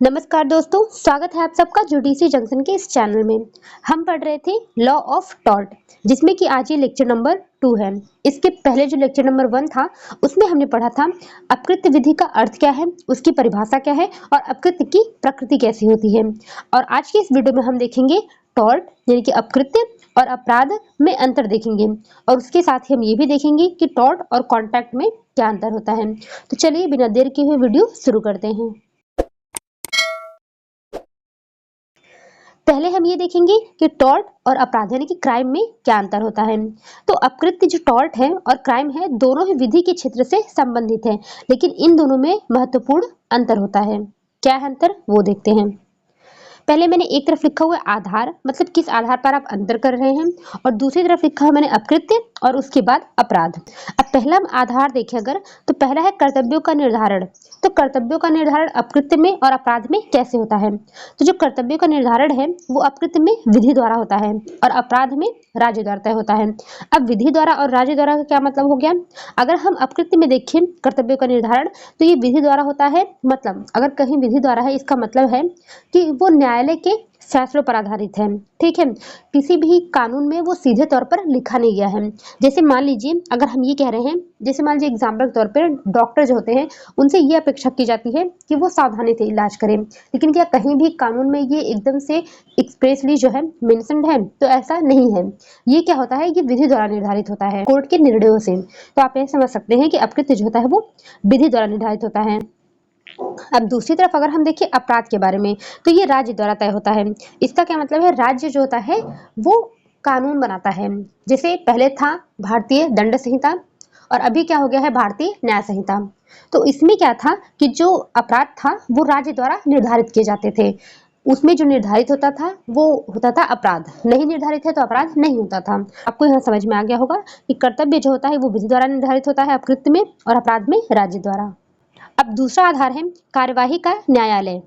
नमस्कार दोस्तों, स्वागत है आप सबका जुडिसी जंक्शन के इस चैनल में। हम पढ़ रहे थे लॉ ऑफ टॉर्ट, जिसमें कि आज ये लेक्चर नंबर 2 है। इसके पहले जो लेक्चर नंबर 1 था, उसमें हमने पढ़ा था अपकृत्य विधि का अर्थ क्या है, उसकी परिभाषा क्या है और अपकृत्य की प्रकृति कैसी होती है। और आज के इस वीडियो में हम देखेंगे टॉर्ट यानी कि अपकृत्य और अपराध में अंतर देखेंगे, और उसके साथ ही हम ये भी देखेंगे कि टॉर्ट और कॉन्ट्रैक्ट में क्या अंतर होता है। तो चलिए बिना देर किए हुए वीडियो शुरू करते हैं। पहले हम ये देखेंगे कि टॉर्ट और अपराध यानी कि क्राइम में क्या अंतर होता है। तो अपकृत्य जो टॉर्ट है और क्राइम है, दोनों ही विधि के क्षेत्र से संबंधित है, लेकिन इन दोनों में महत्वपूर्ण अंतर होता है। क्या है अंतर, वो देखते हैं। पहले मैंने एक तरफ लिखा हुआ है आधार, मतलब किस आधार पर आप अंतर कर रहे हैं, और दूसरी तरफ लिखा है मैंने अपकृत्य और उसके बाद अपराध। अब पहला हम आधार देखें अगर, तो पहला है कर्तव्यों का निर्धारण। तो कर्तव्यों का निर्धारण अपकृत्य में और अपराध में कैसे होता है। तो जो कर्तव्यों का निर्धारण है वो अपकृत्य में विधि द्वारा होता है और अपराध में राज्य द्वारा तय होता है। अब विधि द्वारा और राज्य द्वारा का क्या मतलब हो गया। अगर हम अपकृत्य में देखें कर्तव्यों का निर्धारण, तो ये विधि द्वारा होता है। मतलब अगर कहीं विधि द्वारा है, इसका मतलब है कि वो न्यायालय के फैसलों पर आधारित है। ठीक है, किसी भी कानून में वो सीधे तौर पर लिखा नहीं गया है। जैसे मान लीजिए अगर हम ये कह रहे हैं, जैसे मान लीजिए एग्जाम्पल के तौर पर डॉक्टर जो होते हैं उनसे ये अपेक्षा की जाती है कि वो सावधानी से इलाज करें, लेकिन क्या कहीं भी कानून में ये एकदम से एक्सप्रेसली जो है मेंशन्ड है? तो ऐसा नहीं है। ये क्या होता है, ये विधि द्वारा निर्धारित होता है कोर्ट के निर्णयों से। तो आप ये समझ सकते हैं कि अपकृत्य जो होता है वो विधि द्वारा निर्धारित होता है। अब दूसरी तरफ अगर हम देखें अपराध के बारे में, तो ये राज्य द्वारा तय होता है। इसका क्या मतलब है, राज्य जो होता है वो कानून बनाता है। जैसे पहले था भारतीय दंड संहिता और अभी क्या हो गया है, भारतीय न्याय संहिता। तो इसमें क्या था कि जो अपराध था वो राज्य द्वारा निर्धारित किए जाते थे। उसमें जो निर्धारित होता था वो होता था अपराध, नहीं निर्धारित है तो अपराध नहीं होता था। आपको यहाँ समझ में आ गया होगा कि कर्तव्य जो होता है वो विधि द्वारा निर्धारित होता है अपकृत्य में, और अपराध में राज्य द्वारा। अब दूसरा आधार है कार्यवाही का न्यायालय।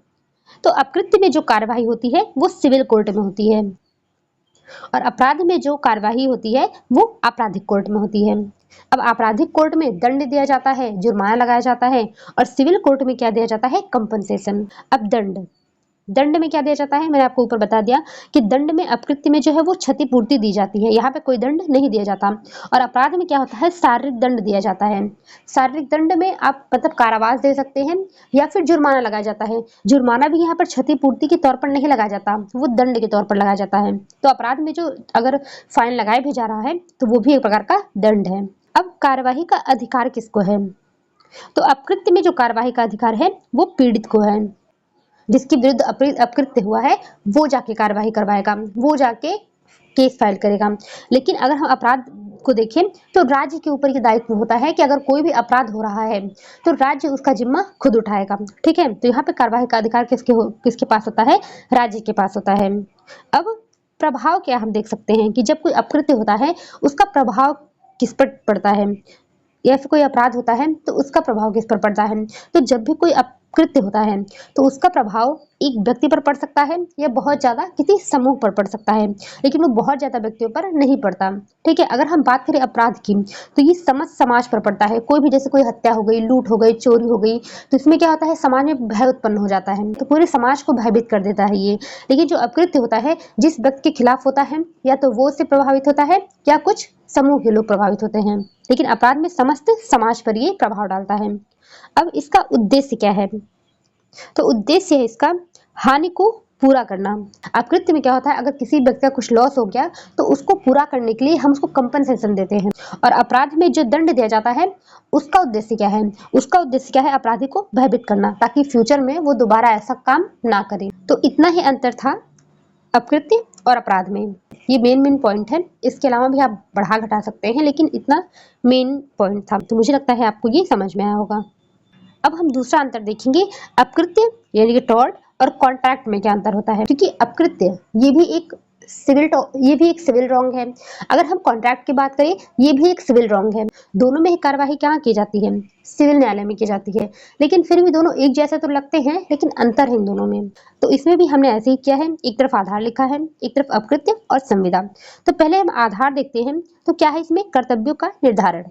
तो अपकृत्य में जो कार्यवाही होती है वो सिविल कोर्ट में होती है, और अपराध में जो कार्यवाही होती है वो आपराधिक कोर्ट में होती है। अब आपराधिक कोर्ट में दंड दिया जाता है, जुर्माना लगाया जाता है, और सिविल कोर्ट में क्या दिया जाता है, कंपनसेशन। अब दंड में क्या दिया जाता है, मैंने आपको ऊपर बता दिया कि दंड में अपकृत्य में जो है वो क्षतिपूर्ति दी जाती है, यहाँ पे कोई दंड नहीं दिया जाता। और अपराध में क्या होता है, शारीरिक दंड दिया जाता है। शारीरिक दंड में आप मतलब कारावास दे सकते हैं या फिर जुर्माना लगाया जाता है। जुर्माना भी यहाँ पर क्षतिपूर्ति के तौर पर नहीं लगाया जाता, वो दंड के तौर पर लगाया जाता है। तो अपराध में जो अगर फाइन लगाया भी जा रहा है तो वो भी एक प्रकार का दंड है। अब कार्यवाही का अधिकार किसको है, तो अपकृत्य में जो कार्यवाही का अधिकार है वो पीड़ित को है। जिसके विरुद्ध अपकृत्य हुआ है वो जाके कार्रवाई करवाएगा, वो जाके केस फाइल करेगा। लेकिन अगर हम अपराध को देखें तो राज्य के ऊपर ये दायित्व होता है कि अगर कोई भी अपराध हो रहा है तो राज्य उसका जिम्मा खुद उठाएगा। ठीक है, तो यहाँ पे कार्यवाही का अधिकार किसके पास होता है, राज्य के पास होता है। अब प्रभाव क्या हम देख सकते हैं कि जब कोई अपकृत्य होता है उसका प्रभाव किस पर पड़ता है, या फिर कोई अपराध होता है तो उसका प्रभाव किस पर पड़ता है। तो जब भी कोई अपकृत्य होता है तो उसका प्रभाव एक व्यक्ति पर पड़ सकता है या बहुत ज्यादा किसी समूह पर पड़ सकता है, लेकिन वो बहुत ज्यादा व्यक्तियों पर नहीं पड़ता। ठीक है, अगर हम बात करें अपराध की तो ये समस्त समाज पर पड़ता है। कोई भी, जैसे कोई हत्या हो गई, लूट हो गई, चोरी हो गई, तो इसमें क्या होता है, समाज में भय उत्पन्न हो जाता है, तो पूरे समाज को भयभीत कर देता है ये। लेकिन जो अपकृत्य होता है जिस व्यक्ति के खिलाफ होता है, या तो वो उससे प्रभावित होता है या कुछ समूह के लोग प्रभावित होते हैं, लेकिन अपराध में समस्त समाज पर ये प्रभाव डालता है। अब इसका उद्देश्य क्या है, तो उद्देश्य है इसका हानि को पूरा करना। अपकृत्य में क्या होता है, अगर किसी व्यक्ति का कुछ लॉस हो गया तो उसको पूरा करने के लिए हम उसको कंपनसेशन देते हैं। और अपराध में जो दंड दिया जाता है उसका उद्देश्य क्या है, उसका उद्देश्य क्या है, अपराधी को भयभीत करना, ताकि फ्यूचर में वो दोबारा ऐसा काम ना करे। तो इतना ही अंतर था अपकृत्य और अपराध में। ये मेन पॉइंट है, इसके अलावा भी आप बढ़ा घटा सकते हैं, लेकिन इतना मेन पॉइंट था। तो मुझे लगता है आपको ये समझ में आया होगा। अब हम दूसरा अंतर देखेंगे, अपकृत्य यानी कि टॉर्ट और कॉन्ट्रैक्ट में क्या अंतर होता है। क्योंकि अपकृत्य ये भी एक सिविल रॉन्ग है। अगर हम कॉन्ट्रैक्ट की बात करें, ये भी एक सिविल रॉन्ग है। दोनों में ही कार्यवाही कहाँ की जाती है, सिविल न्यायालय में की जाती है। लेकिन फिर भी दोनों एक जैसे तो लगते हैं, लेकिन अंतर है इन दोनों में। तो इसमें भी हमने ऐसे ही किया है, एक तरफ आधार लिखा है, एक तरफ अपकृत्य और संविदा। तो पहले हम आधार देखते हैं। तो क्या है इसमें, कर्तव्यों का निर्धारण।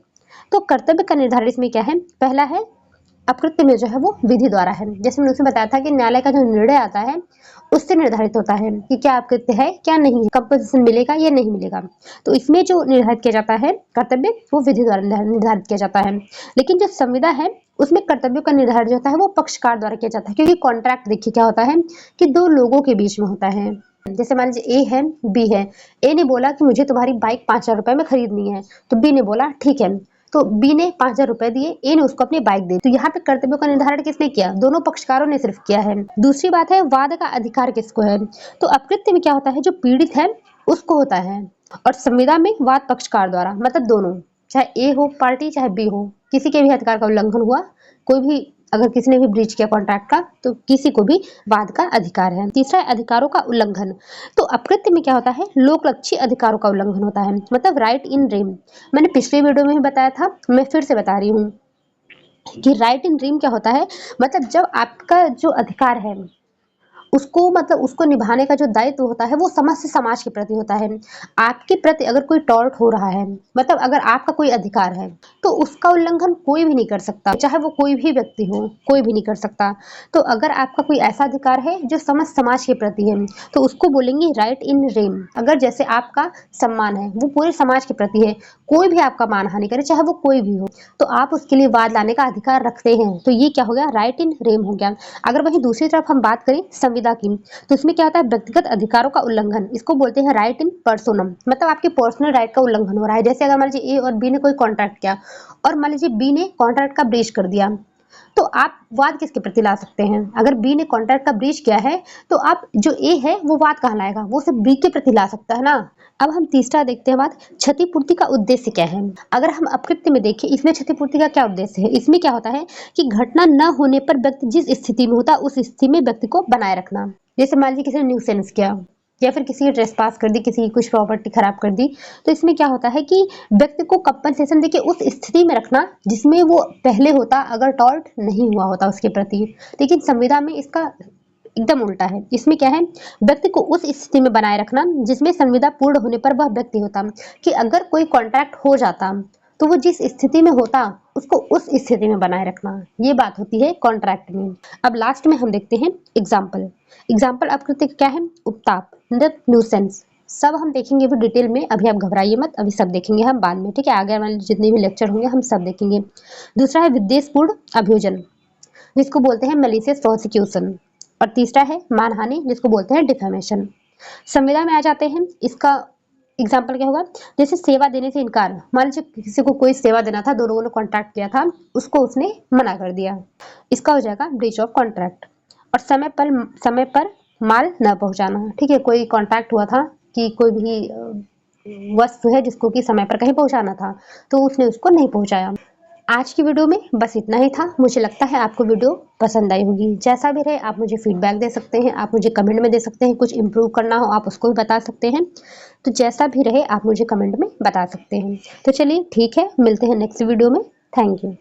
तो कर्तव्य का निर्धारण इसमें क्या है, पहला है अकृत्य में जो है वो विधि द्वारा है। जैसे मैंने उसमें बताया था कि न्यायालय का जो निर्णय आता है उससे निर्धारित होता है कि क्या अकृत्य है क्या नहीं है, कंपनसेशन मिलेगा या नहीं मिलेगा। तो इसमें जो निर्धारित किया जाता है कर्तव्य, वो विधि द्वारा निर्धारित किया जाता है। लेकिन जो संविदा है उसमें कर्तव्यों का निर्धारण जो होता है वो पक्षकार द्वारा किया जाता है, क्योंकि कॉन्ट्रैक्ट देखिए क्या होता है कि दो लोगों के बीच में होता है। जैसे मान लीजिए ए है, बी है। ए ने बोला कि मुझे तुम्हारी बाइक 5,000 रुपए में खरीदनी है, तो बी ने बोला ठीक है। तो बी ने 5,000 रुपए दिए, ए ने उसको अपनी बाइक दी। तो यहाँ पे कर्तव्यों का निर्धारण किसने किया? दोनों पक्षकारों ने सिर्फ किया है। दूसरी बात है वाद का अधिकार किसको है? तो अपकृत्य में क्या होता है, जो पीड़ित है उसको होता है, और संविदा में वाद पक्षकार द्वारा, मतलब दोनों, चाहे ए हो पार्टी चाहे बी हो, किसी के भी अधिकार का उल्लंघन हुआ, कोई भी अगर किसी ने भी ब्रीच किया कॉन्ट्रैक्ट का, तो किसी को भी वाद का अधिकार है। तीसरा है अधिकारों का उल्लंघन। तो अपकृत्य में क्या होता है, लोकलक्षी अधिकारों का उल्लंघन होता है, मतलब राइट इन रेम। मैंने पिछले वीडियो में भी बताया था, मैं फिर से बता रही हूँ कि राइट इन रेम क्या होता है, मतलब जब आपका जो अधिकार है उसको, मतलब उसको निभाने का जो दायित्व होता है वो समस्त समाज के प्रति होता है। आपके प्रति अगर कोई टॉर्ट हो रहा है, मतलब अगर आपका कोई अधिकार है, तो उसका उल्लंघन कोई भी नहीं कर सकता, चाहे वो कोई भी व्यक्ति हो, कोई भी नहीं कर सकता। तो अगर आपका कोई ऐसा अधिकार है जो समस्त समाज के प्रति है, तो उसको बोलेंगे राइट इन रेम। अगर जैसे आपका सम्मान है वो पूरे समाज के प्रति है, कोई भी आपका मानहानि करे चाहे वो कोई भी हो, तो आप उसके लिए वाद लाने का अधिकार रखते हैं। तो ये क्या हो गया, राइट इन रेम हो गया। अगर वहीं दूसरी तरफ हम बात करें संविदा की, तो इसमें क्या होता है, व्यक्तिगत अधिकारों का उल्लंघन, इसको बोलते हैं राइट इन पर्सोनम, मतलब आपके पर्सनल राइट का उल्लंघन हो रहा है। जैसे अगर मान लीजिए ए और बी ने कोई कॉन्ट्रैक्ट किया, और मान लीजिए बी ने कॉन्ट्रैक्ट का ब्रीच कर दिया, तो आप वाद किसके प्रति ला सकते हैं? अगर बी ने कॉन्ट्रैक्ट का ब्रीच किया है, तो आप जो ए है वो वाद कहाँ लाएगा, वो सिर्फ बी के प्रति ला सकता है ना। अब हम तीसरा देखते हैं बात, क्षतिपूर्ति का उद्देश्य क्या है। अगर हम अपकृत्य में देखें, इसमें क्षतिपूर्ति का क्या उद्देश्य है? इसमें क्या होता है कि घटना न होने पर व्यक्ति जिस स्थिति में होता है उस स्थिति में व्यक्ति को बनाए रखना। जैसे मान लीजिए किसी ने न्यूसेंस किया, या फिर किसी की ट्रेसपास कर दी, किसी की कुछ प्रॉपर्टी खराब कर दी, तो इसमें क्या होता है कि व्यक्ति को कंपनसेशन देके उस स्थिति में रखना जिसमें वो पहले होता अगर टॉर्ट नहीं हुआ होता उसके प्रति। लेकिन संविदा में इसका एकदम उल्टा है। इसमें क्या है, व्यक्ति को उस स्थिति में बनाए रखना जिसमें संविदा पूर्ण होने पर वह व्यक्ति होता, कि अगर कोई कॉन्ट्रैक्ट हो जाता तो वो जिस स्थिति में होता उसको उस स्थिति में बनाए रखना, ये बात होती है कॉन्ट्रैक्ट में। अब लास्ट में हम देखते हैं एग्जाम्पल। एग्जाम्पल अपकृत्य क्या है, उपताप, न्यूसेंस, सब हम देखेंगे भी डिटेल में। अभी आप घबराइए मत, अभी सब देखेंगे हम बाद में, ठीक है? आगे वाले जितने भी लेक्चर होंगे हम सब देखेंगे। दूसरा है विद्वेषपूर्ण अभियोजन, जिसको बोलते हैं मैलिशियस प्रोसिक्यूशन, और तीसरा है मानहानि, जिसको बोलते हैं डिफेमेशन। संविदा में आ जाते हैं, इसका एग्जाम्पल क्या होगा, जैसे सेवा देने से इनकार। मान लीजिए किसी को कोई सेवा देना था, दो लोगों ने कॉन्ट्रैक्ट किया था, उसको उसने मना कर दिया, इसका हो जाएगा ब्रीच ऑफ कॉन्ट्रैक्ट। और समय पर माल न पहुंचाना, ठीक है? कोई कॉन्ट्रैक्ट हुआ था कि कोई भी वस्तु है जिसको कि समय पर कहीं पहुंचाना था, तो उसने उसको नहीं पहुंचाया। आज की वीडियो में बस इतना ही था। मुझे लगता है आपको वीडियो पसंद आई होगी। जैसा भी रहे आप मुझे फीडबैक दे सकते हैं, आप मुझे कमेंट में दे सकते हैं, कुछ इम्प्रूव करना हो आप उसको भी बता सकते हैं। तो जैसा भी रहे आप मुझे कमेंट में बता सकते हैं। तो चलिए ठीक है, मिलते हैं नेक्स्ट वीडियो में। Thank you.